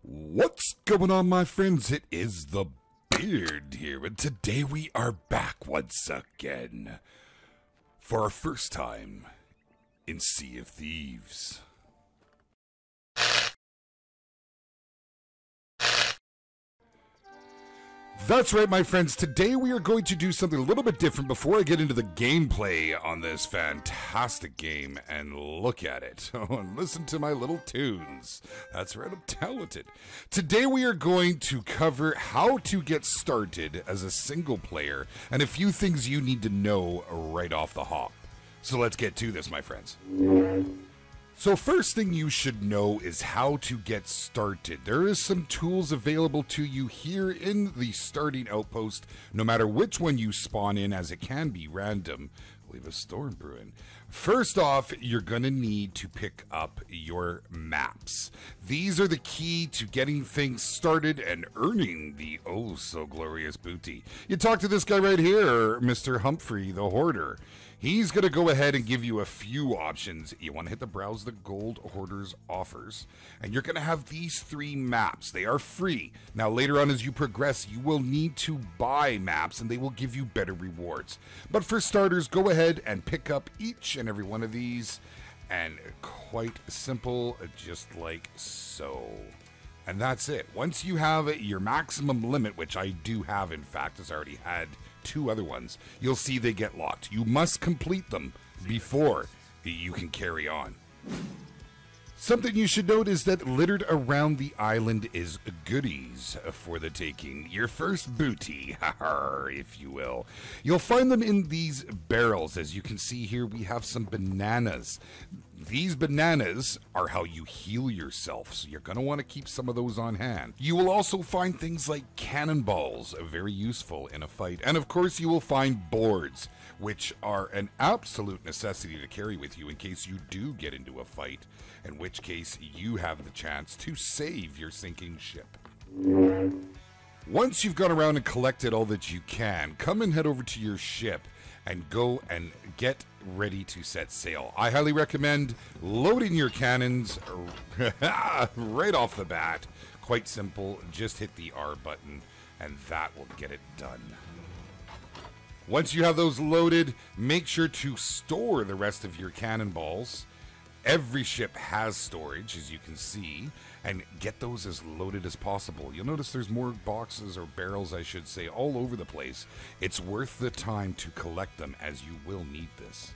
What's going on, my friends? It is the Beard here, and today we are back once again for our first time in Sea of Thieves. That's right, my friends. Today we are going to do something a little bit different before I get into the gameplay on this fantastic game. And look at it. Oh, and listen to my little tunes. That's right, I'm talented. Today we are going to cover how to get started as a single player and a few things you need to know right off the hop. So let's get to this, my friends. So first thing you should know is how to get started. There is some tools available to you here in the starting outpost, no matter which one you spawn in, as it can be random. We have a storm brewing. First off, you're going to need to pick up your maps. These are the key to getting things started and earning the oh so glorious booty. You talk to this guy right here, Mr. Humphrey the Hoarder. He's going to go ahead and give you a few options. You want to hit the Browse the Gold Hoarders offers, and you're going to have these three maps. They are free. Now, later on as you progress, you will need to buy maps, and they will give you better rewards. But for starters, go ahead and pick up each and every one of these, and quite simple, just like so. And that's it. Once you have your maximum limit, which I do have, in fact, as I already had two other ones, you'll see they get locked. You must complete them before you can carry on. Something you should note is that littered around the island is goodies for the taking. Your first booty, if you will. You'll find them in these barrels. As you can see here, we have some bananas. These bananas are how you heal yourself, so you're going to want to keep some of those on hand. You will also find things like cannonballs, very useful in a fight. And of course, you will find boards, which are an absolute necessity to carry with you in case you do get into a fight, in which case you have the chance to save your sinking ship. Once you've gone around and collected all that you can, come and head over to your ship and go and get ready to set sail. I highly recommend loading your cannons right off the bat. Quite simple, just hit the R button and that will get it done. Once you have those loaded, make sure to store the rest of your cannonballs. Every ship has storage, as you can see, and get those as loaded as possible. You'll notice there's more boxes, or barrels I should say, all over the place. It's worth the time to collect them, as you will need this.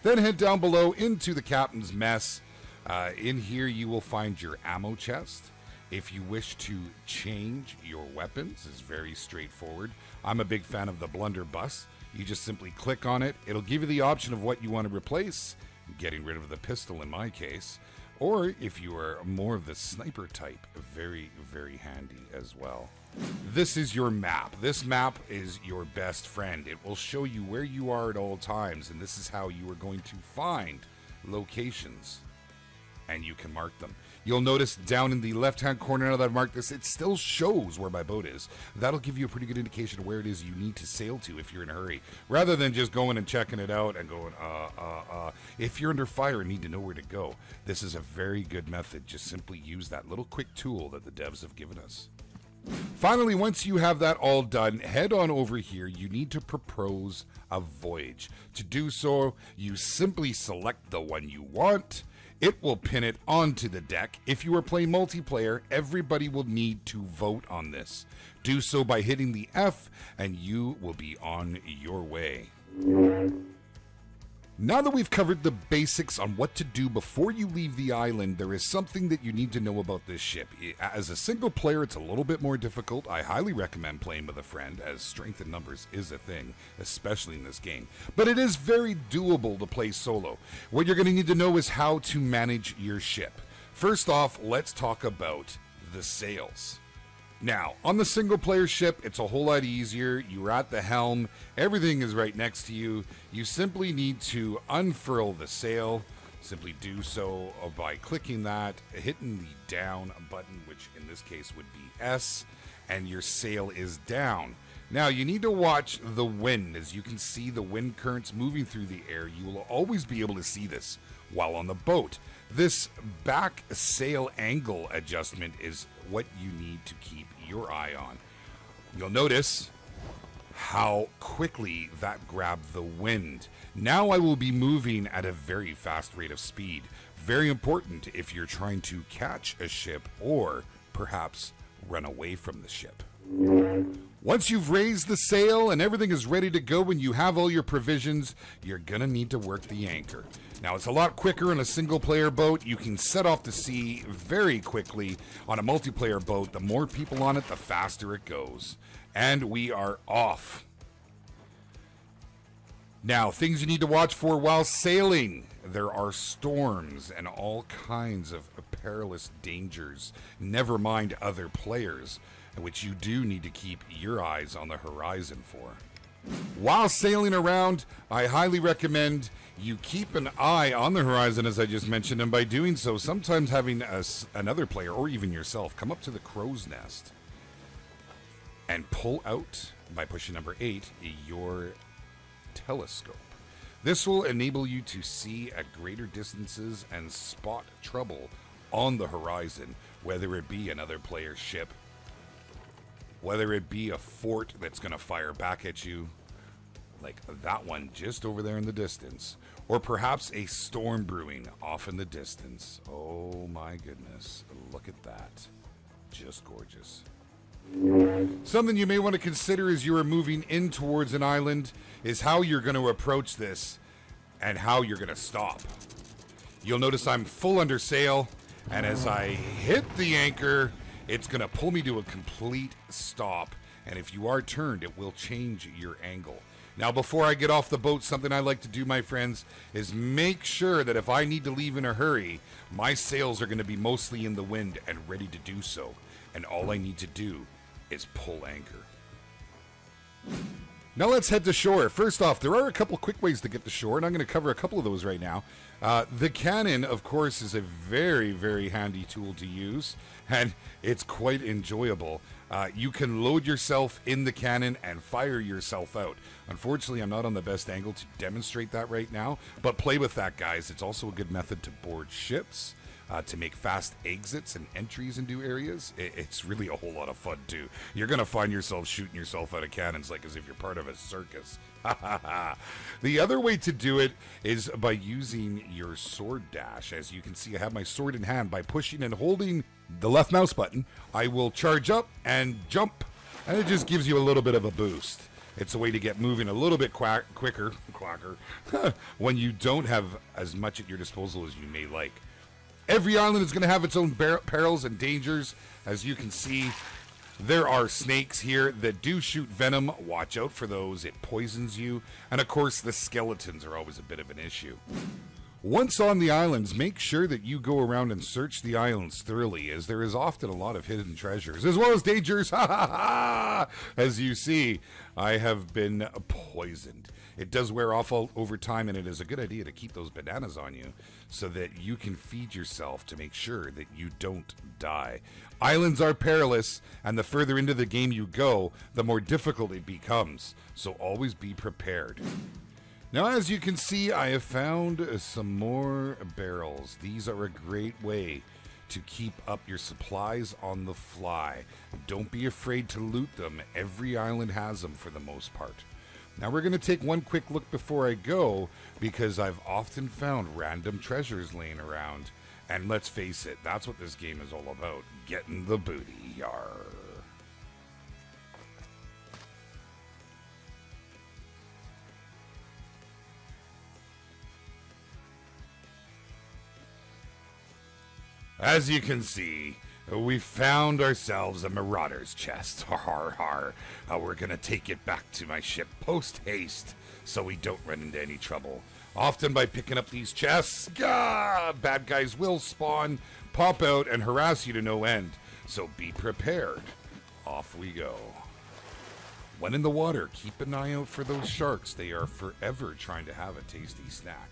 Then head down below into the captain's mess. In here you will find your ammo chest. If you wish to change your weapons, it's very straightforward. I'm a big fan of the blunderbuss. You just simply click on it. It'll give you the option of what you want to replace. Getting rid of the pistol in my case, or if you are more of the sniper type, very, very handy as well. This is your map. This map is your best friend. It will show you where you are at all times, and this is how you are going to find locations, and you can mark them. You'll notice down in the left-hand corner, now that I've marked this, it still shows where my boat is. That'll give you a pretty good indication of where it is you need to sail to if you're in a hurry, rather than just going and checking it out and going, If you're under fire and need to know where to go, this is a very good method. Just simply use that little quick tool that the devs have given us. Finally, once you have that all done, head on over here. You need to propose a voyage. To do so, you simply select the one you want. It will pin it onto the deck. If you are playing multiplayer, everybody will need to vote on this. Do so by hitting the F, and you will be on your way. Now that we've covered the basics on what to do before you leave the island, there is something that you need to know about this ship. As a single player, it's a little bit more difficult. I highly recommend playing with a friend, as strength in numbers is a thing, especially in this game. But it is very doable to play solo. What you're going to need to know is how to manage your ship. First off, let's talk about the sails. Now, on the single-player ship, it's a whole lot easier. You're at the helm. Everything is right next to you. You simply need to unfurl the sail. Simply do so by clicking that, hitting the down button, which in this case would be S, and your sail is down. Now, you need to watch the wind. As you can see the wind currents moving through the air, you will always be able to see this while on the boat. This back sail angle adjustment is what you need to keep your eye on. You'll notice how quickly that grabbed the wind. Now I will be moving at a very fast rate of speed. Very important if you're trying to catch a ship or perhaps run away from the ship. Once you've raised the sail and everything is ready to go and you have all your provisions, you're gonna need to work the anchor. Now, it's a lot quicker in a single-player boat. You can set off to sea very quickly. On a multiplayer boat, the more people on it, the faster it goes. And we are off. Now, things you need to watch for while sailing. There are storms and all kinds of perilous dangers, never mind other players, which you do need to keep your eyes on the horizon for. While sailing around, I highly recommend you keep an eye on the horizon, as I just mentioned, and by doing so, sometimes having another player, or even yourself, come up to the crow's nest and pull out, by pushing number 8, your telescope. This will enable you to see at greater distances and spot trouble on the horizon, whether it be another player's ship, whether it be a fort that's going to fire back at you, like that one just over there in the distance, or perhaps a storm brewing off in the distance. Oh my goodness, look at that. Just gorgeous. Something you may want to consider as you are moving in towards an island is how you're going to approach this and how you're going to stop. You'll notice I'm full under sail, and as I hit the anchor, it's going to pull me to a complete stop, and if you are turned, it will change your angle. Now, before I get off the boat, something I like to do, my friends, is make sure that if I need to leave in a hurry, my sails are going to be mostly in the wind and ready to do so, and all I need to do is pull anchor. Now let's head to shore. First off, there are a couple quick ways to get to shore, and I'm going to cover a couple of those right now. The cannon, of course, is a very, very handy tool to use, and it's quite enjoyable. You can load yourself in the cannon and fire yourself out. Unfortunately, I'm not on the best angle to demonstrate that right now, but play with that, guys. It's also a good method to board ships, to make fast exits and entries into areas. It's really a whole lot of fun, too. You're going to find yourself shooting yourself out of cannons like as if you're part of a circus. The other way to do it is by using your sword dash. As you can see, I have my sword in hand. By pushing and holding the left mouse button, I will charge up and jump, and it just gives you a little bit of a boost. It's a way to get moving a little bit quicker when you don't have as much at your disposal as you may like. Every island is going to have its own perils and dangers. As you can see, there are snakes here that do shoot venom. Watch out for those. It poisons you. And of course, the skeletons are always a bit of an issue. Once on the islands, make sure that you go around and search the islands thoroughly, as there is often a lot of hidden treasures, as well as dangers. As you see, I have been poisoned. It does wear off over time, and it is a good idea to keep those bananas on you so that you can feed yourself to make sure that you don't die. Islands are perilous, and the further into the game you go, the more difficult it becomes, so always be prepared. Now, as you can see, I have found some more barrels. These are a great way to keep up your supplies on the fly. Don't be afraid to loot them. Every island has them for the most part. Now we're going to take one quick look before I go, because I've often found random treasures laying around. And let's face it, that's what this game is all about. Getting the booty. Yarr. As you can see, we found ourselves a marauder's chest. Har har har. We're gonna take it back to my ship post-haste so we don't run into any trouble. Often by picking up these chests, bad guys will spawn, pop out, and harass you to no end. So be prepared. Off we go. When in the water, keep an eye out for those sharks. They are forever trying to have a tasty snack.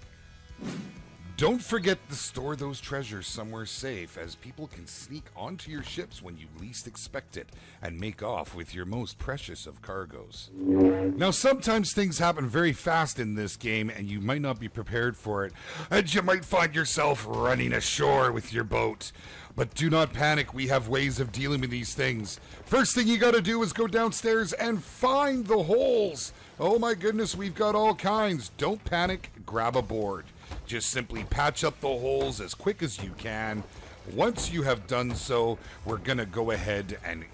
Don't forget to store those treasures somewhere safe, as people can sneak onto your ships when you least expect it and make off with your most precious of cargoes. Now, sometimes things happen very fast in this game and you might not be prepared for it, and you might find yourself running ashore with your boat. But do not panic, we have ways of dealing with these things. First thing you gotta do is go downstairs and find the holes. Oh my goodness, we've got all kinds. Don't panic, grab a board. Just simply patch up the holes as quick as you can. Once you have done so, we're gonna go ahead and,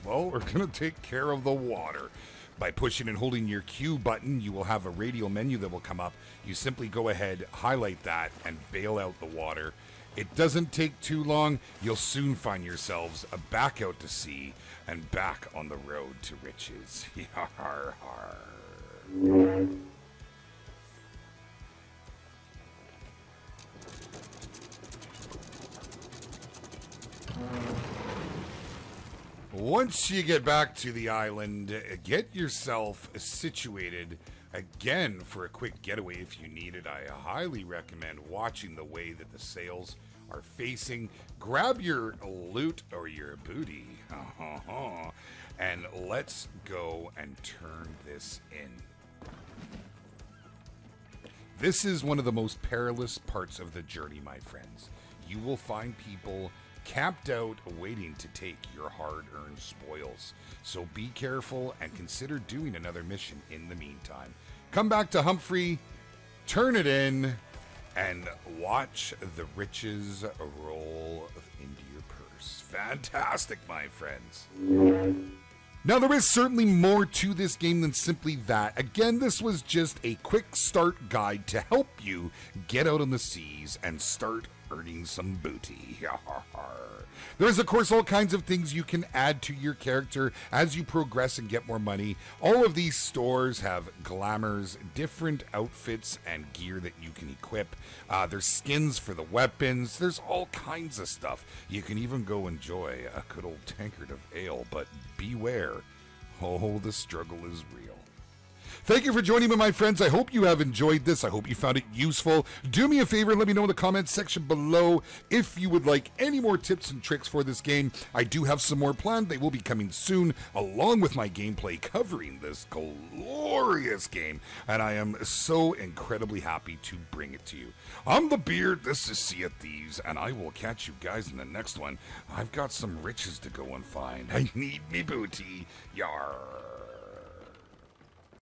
well, we're gonna take care of the water. By pushing and holding your Q button, you will have a radial menu that will come up. You simply go ahead, highlight that, and bail out the water. It doesn't take too long. You'll soon find yourselves back out to sea and back on the road to riches. Yar, har. Once you get back to the island, get yourself situated again for a quick getaway if you need it. I highly recommend watching the way that the sails are facing. Grab your loot or your booty, and let's go and turn this in. This is one of the most perilous parts of the journey, my friends. You will find people camped out waiting to take your hard-earned spoils. So be careful and consider doing another mission in the meantime. Come back to Humphrey, turn it in, and watch the riches roll into your purse. Fantastic, my friends. Now, there is certainly more to this game than simply that. Again, this was just a quick start guide to help you get out on the seas and start earning some booty. There's, of course, all kinds of things you can add to your character as you progress and get more money. All of these stores have glamours, different outfits and gear that you can equip. There's skins for the weapons. There's all kinds of stuff. You can even go enjoy a good old tankard of ale, but beware. Oh, the struggle is real. Thank you for joining me, my friends. I hope you have enjoyed this. I hope you found it useful. Do me a favor and let me know in the comments section below if you would like any more tips and tricks for this game. I do have some more planned. They will be coming soon, along with my gameplay covering this glorious game. And I am so incredibly happy to bring it to you. I'm the Beard. This is Sea of Thieves, and I will catch you guys in the next one. I've got some riches to go and find. I need me booty. Yar.